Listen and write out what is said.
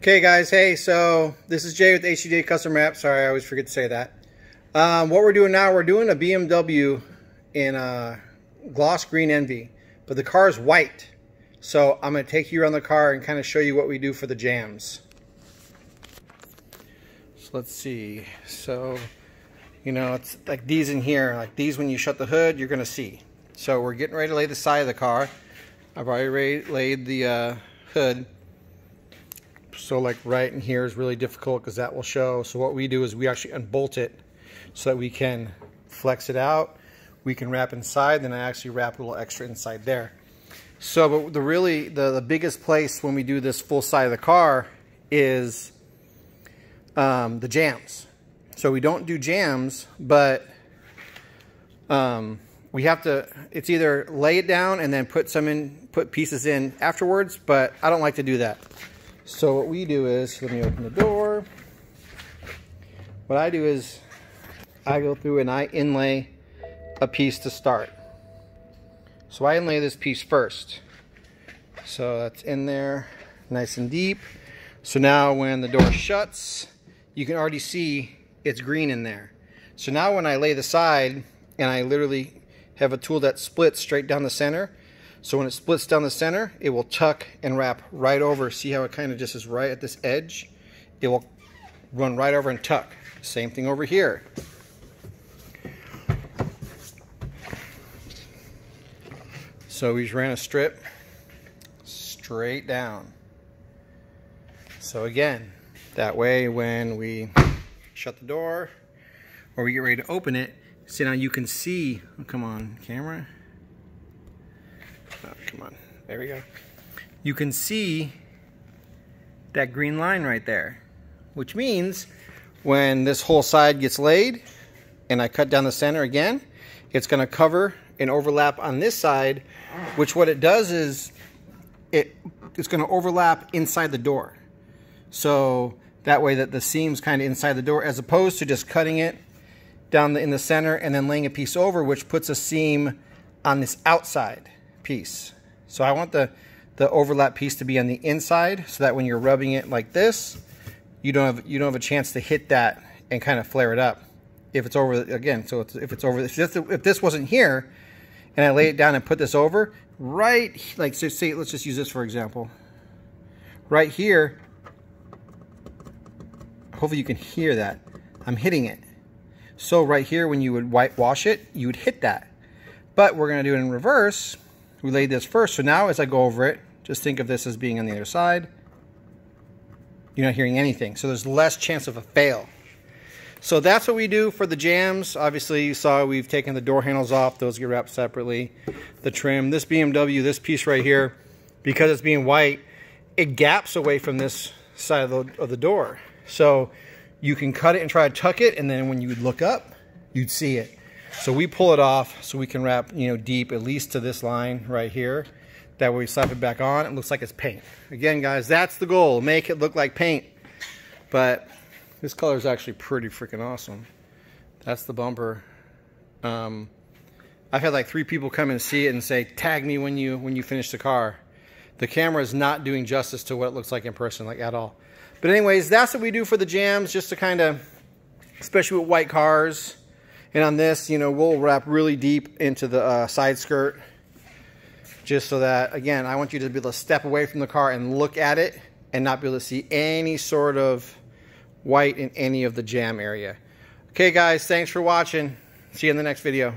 Okay guys, hey, so this is Jay with HCJ Custom Wrap. Sorry, I always forget to say that. What we're doing now, we're doing a BMW in gloss green envy, but the car is white. So I'm going to take you around the car and kind of show you what we do for the jams. So let's see. So, you know, it's like these in here, like these when you shut the hood, you're going to see. So we're getting ready to lay the side of the car. I've already laid the hood. So like right in here is really difficult because that will show. So what we do is we actually unbolt it so that we can flex it out. We can wrap inside, then I actually wrap a little extra inside there. So but the biggest place when we do this full side of the car is the jams. So we don't do jams, but we have to, it's either lay it down and then put pieces in afterwards, but I don't like to do that. So what we do is, let me open the door. What I do is I go through and I inlay a piece to start. So I inlay this piece first. So that's in there nice and deep. So now when the door shuts, you can already see it's green in there. So now when I lay the side, and I literally have a tool that splits straight down the center. So when it splits down the center, it will tuck and wrap right over. See how it kind of just is right at this edge? It will run right over and tuck. Same thing over here. So we just ran a strip straight down. So again, that way when we shut the door or we get ready to open it, see now you can see, oh, come on camera. Oh, come on, there we go. You can see that green line right there, which means when this whole side gets laid and I cut down the center again, it's going to cover and overlap on this side, which what it does is it's going to overlap inside the door. So that way that the seam's kind of inside the door, as opposed to just cutting it down in the center and then laying a piece over, which puts a seam on this outside piece. So I want the overlap piece to be on the inside, so that when you're rubbing it like this, you don't have a chance to hit that and kind of flare it up. If it's over again, so if this wasn't here, and I lay it down and put this over, right, like so say, let's just use this for example. Right here, hopefully you can hear that. I'm hitting it. So right here, when you would whitewash it, you would hit that. But we're going to do it in reverse. We laid this first. So now as I go over it, just think of this as being on the other side. You're not hearing anything. So there's less chance of a fail. So that's what we do for the jams. Obviously, you saw we've taken the door handles off. Those get wrapped separately. The trim, this BMW, this piece right here, because it's being white, it gaps away from this side of the door. So you can cut it and try to tuck it, and then when you would look up, you'd see it. So we pull it off so we can wrap, you know, deep, at least to this line right here. That way we slap it back on, it looks like it's paint. Again, guys, that's the goal, make it look like paint. But this color is actually pretty freaking awesome. That's the bumper. I've had like 3 people come and see it and say, tag me when you finish the car. The camera is not doing justice to what it looks like in person, like at all. But anyways, that's what we do for the jams, just to kind of, especially with white cars. And on this, you know, we'll wrap really deep into the side skirt, just so that, again, I want you to be able to step away from the car and look at it and not be able to see any sort of white in any of the jam area. Okay, guys, thanks for watching. See you in the next video.